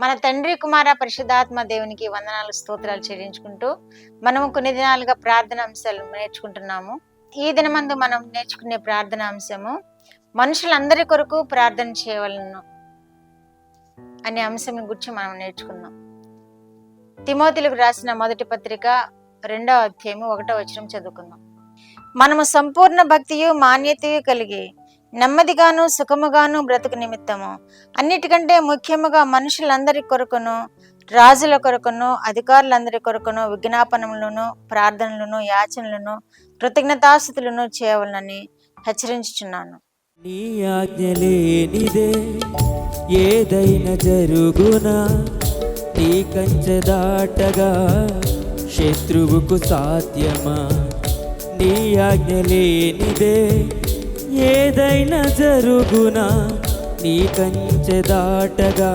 మన తండ్రి కుమార పరిశుద్ధాత్మ దేవునికి వందనాలు స్తోత్రాలు చెల్లించుకుంటూ మనము కొన్ని దినాలుగా ప్రార్థన అంశాలు నేర్చుకుంటున్నాము. ఈ దినమందు మనం నేర్చుకునే ప్రార్థన అంశము మనుషులందరి కొరకు ప్రార్థన చేయవలను అనే అంశం గురించి మనం నేర్చుకున్నాం. తిమోతిలకు రాసిన మొదటి పత్రిక 2వ అధ్యాయము 1వ వచనం చదువుకుందాం. మనము సంపూర్ణ భక్తియు మాన్యతయు కలిగి నెమ్మదిగాను సుఖముగాను బ్రతుకు నిమిత్తము అన్నిటికంటే ముఖ్యముగా మనుషులందరి కొరకును రాజుల కొరకును అధికారులందరి కొరకును విజ్ఞాపనములను ప్రార్థనలను యాచనలను కృతజ్ఞతాస్తుతులను చేయవలనని హెచ్చరించుచున్నాను. నీ ఆజ్ఞ లేనిదే ఏదైనా జరుగునా, నీ కంచె దాటగా శత్రువుకు సాధ్యమా? నీ ఆజ్ఞ లేనిదే ఏదైనా జరుగునా, నీ కంచె దాటగా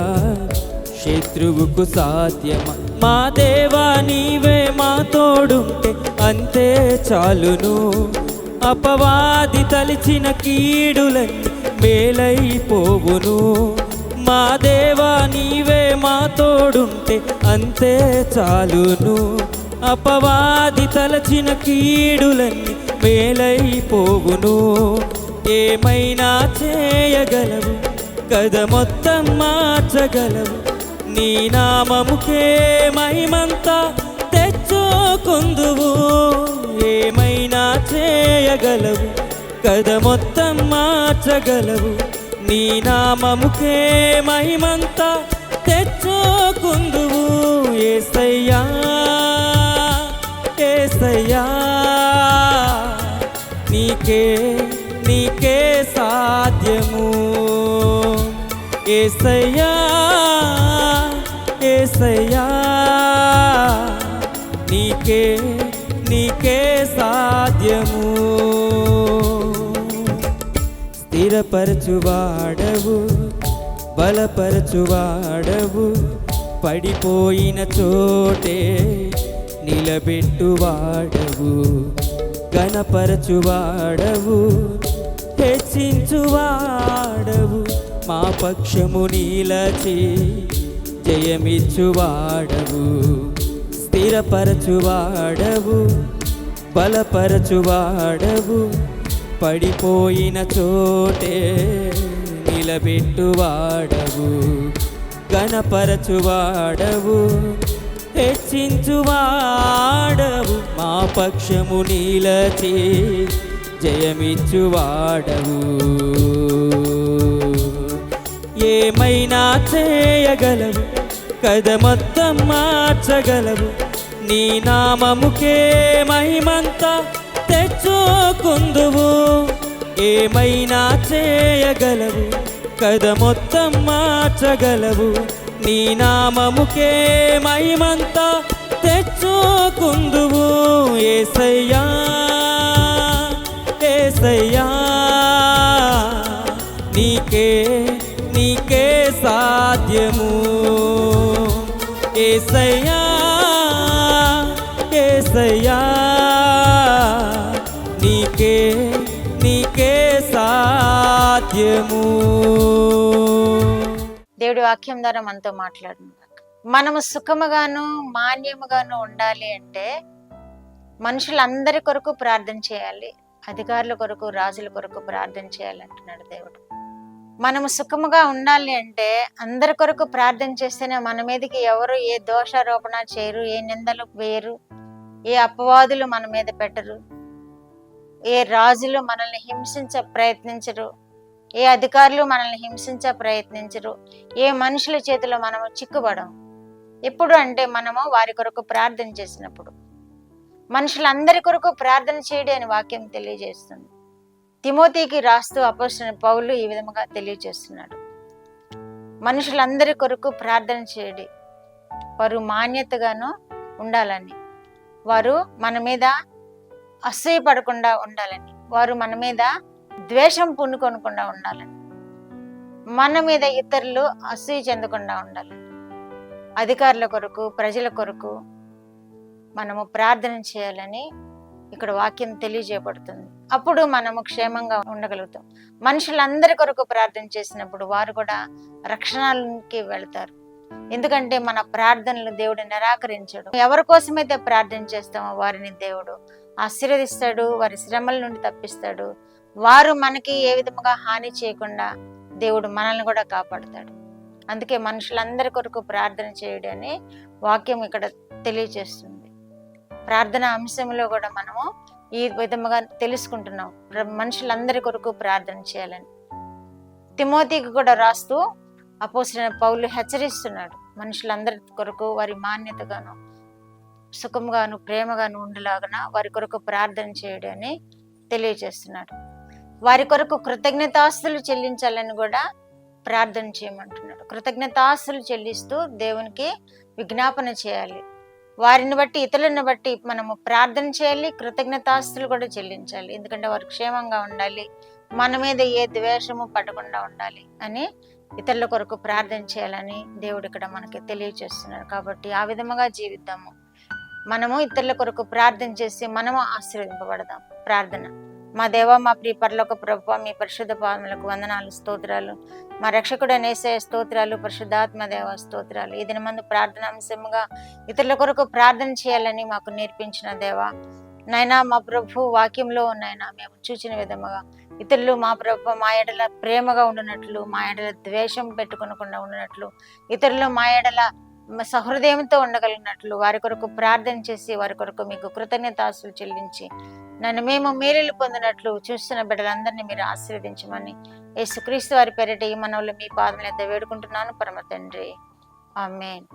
శత్రువుకు సాధ్యమా? మా దేవా నీవే మా తోడుంటే అంతే చాలును. అపవాది తలిచిన కీడులన్నీ మేలైపోవును. మా దేవా నీవే మా తోడుంటే అంతే చాలును. అపవాది తలచిన కీడులన్నీ మేలైపోవును. ఏమైనా చేయగలవు, కథ మొత్తం మార్చగలవు. నీ నామముకే మహిమంతా తెచ్చుకుందువు. ఏమైనా చేయగలవు, కథ మొత్తం మార్చగలవు. నీ నామముకే మహిమంతా తెచ్చుకుందువు. యేసయ్యా యేసయ్యా, నీకే నీకే సాధ్యము. యేసయ్యా యేసయ్యా, నీకే నీకే సాధ్యము. స్థిరపరచువాడవు, బలపరచువాడవు, పడిపోయిన చోటే నిలబెట్టువాడవు. ఘనపరచువాడవు, హెచ్చించువాడవు, మా పక్షము నిలచి జయమిచ్చువాడవు. స్థిరపరచువాడవు, బలపరచువాడవు, పడిపోయిన చోటే నిలబెట్టువాడవు. ఘనపరచువాడవు, హెచ్చించువాడవు, మా పక్షము నిలచి జయమిచ్చువాడవు. ఏమైనా చేయగలవు, కథ మొత్తం మార్చగలవు. నీ నామముకే మహిమంతా తెచ్చుకుందువు. ఏమైనా చేయగలవు, కథ మొత్తం మార్చగలవు. నీ నామముకే మహిమంతా తెచ్చుకుందువు. యేసయ్యా యేసయ్యా, నీకే నీకే సాధ్యము. యేసయ్యా యేసయ్యా, నీకే నీకే సాధ్యము. దేవుడి వాక్యం ద్వారా మనతో మాట్లాడుతున్నాడు. మనము సుఖముగాను మాన్యముగాను ఉండాలి అంటే మనుషులందరి కొరకు ప్రార్థన చేయాలి, అధికారుల కొరకు రాజుల కొరకు ప్రార్థన చేయాలి అంటున్నాడు దేవుడు. మనము సుఖముగా ఉండాలి అంటే అందరి కొరకు ప్రార్థన చేస్తేనే మన మీదకి ఎవరు ఏ దోషారోపణ చేయరు, ఏ నిందలు వేయరు, ఏ అపవాదులు మన మీద పెట్టరు, ఏ రాజులు మనల్ని హింసించ ప్రయత్నించరు, ఏ అధికారులు మనల్ని హింసించ ప్రయత్నించరు, ఏ మనుషుల చేతిలో మనము చిక్కుబడం. ఎప్పుడు అంటే మనము వారి కొరకు ప్రార్థన చేసినప్పుడు. మనుషులందరి కొరకు ప్రార్థన చేయడి అని వాక్యం తెలియజేస్తుంది. తిమోతికి రాస్తూ అపోస్తలుడైన పౌలు ఈ విధముగా తెలియజేస్తున్నాడు. మనుషులందరి కొరకు ప్రార్థన చేయడి, వారు మాన్యతగాను ఉండాలని, వారు మన మీద అసూయపడకుండా ఉండాలని, వారు మన మీద ద్వేషం పూనుకొనకుండా ఉండాలని, మన మీద ఇతరులు అసూయ చెందకుండా ఉండాలని, అధికారుల కొరకు ప్రజల కొరకు మనము ప్రార్థన చేయాలని ఇక్కడ వాక్యం తెలియజేయబడుతుంది. అప్పుడు మనము క్షేమంగా ఉండగలుగుతాం. మనుషులందరి కొరకు ప్రార్థన చేసినప్పుడు వారు కూడా రక్షణకి వెళ్తారు. ఎందుకంటే మన ప్రార్థనలు దేవుడు నిరాకరించడు. ఎవరి కోసమైతే ప్రార్థన చేస్తామో వారిని దేవుడు ఆశీర్వదిస్తాడు, వారి శ్రమల నుండి తప్పిస్తాడు. వారు మనకి ఏ విధముగా హాని చేయకుండా దేవుడు మనల్ని కూడా కాపాడుతాడు. అందుకే మనుషులందరి కొరకు ప్రార్థన చేయడం అని వాక్యం ఇక్కడ తెలియజేస్తుంది. ప్రార్థన అంశంలో కూడా మనము ఈ విధముగా తెలుసుకుంటున్నాం, మనుషులందరి కొరకు ప్రార్థన చేయాలని. తిమోతికి కూడా రాస్తూ అపోస్తలుడైన పౌలు హెచ్చరిస్తున్నాడు, మనుషులందరి కొరకు వారి మాన్యతగాను సుఖంగాను ప్రేమగాను ఉండలాగన వారి కొరకు ప్రార్థన చేయడం అని తెలియజేస్తున్నాడు. వారి కొరకు కృతజ్ఞతాస్తులు చెల్లించాలని కూడా ప్రార్థన చేయమంటున్నాడు. కృతజ్ఞతాస్తులు చెల్లిస్తూ దేవునికి విజ్ఞాపన చేయాలి. వారిని బట్టి ఇతరులను బట్టి మనము ప్రార్థన చేయాలి, కృతజ్ఞతాస్తులు కూడా చెల్లించాలి. ఎందుకంటే వారు క్షేమంగా ఉండాలి, మన మీద ఏ ద్వేషము పడకుండా ఉండాలి అని ఇతరుల కొరకు ప్రార్థన చేయాలని దేవుడు ఇక్కడ మనకి తెలియజేస్తున్నారు. కాబట్టి ఆ విధముగా జీవిద్దాము. మనము ఇతరుల కొరకు ప్రార్థన చేసి మనము ఆశీర్వదింపబడదాం. ప్రార్థన. మా దేవ, మా ప్రియ పరలోక ప్రభువా, మీ పరిశుద్ధ పాదములకు వందనాలు, స్తోత్రాలు. మా రక్షకుడైన యేసయ్య స్తోత్రాలు, పరిశుద్ధాత్మ దేవ స్తోత్రాలు. ఈ దినమందు ప్రార్థన అంశముగా ఇతరుల కొరకు ప్రార్థన చేయాలని మాకు నేర్పించిన దేవా నాయనా, మా ప్రభు వాక్యంలో నాయనా మేము చూచిన విధముగా ఇతరులు మా ప్రభు మా ఎడల ప్రేమగా ఉండినట్లు, మా ఎడల ద్వేషం పెట్టుకొనకుండా ఉండినట్లు, ఇతరులు మా ఎడల సహృదయంతో ఉండగలిగినట్లు వారి కొరకు ప్రార్థన చేసి వారి కొరకు మీకు కృతజ్ఞతాస్తులు చెల్లించి నన్ను మేము మేలులు పొందినట్లు చూస్తున్న బిడ్డలందరినీ మీరు ఆశీర్వదించమని యేసుక్రీస్తు వారి పేరిట ఈ మనవులు మీ పాదములైతే వేడుకుంటున్నాను పరమ తండ్రి. ఆమేన్.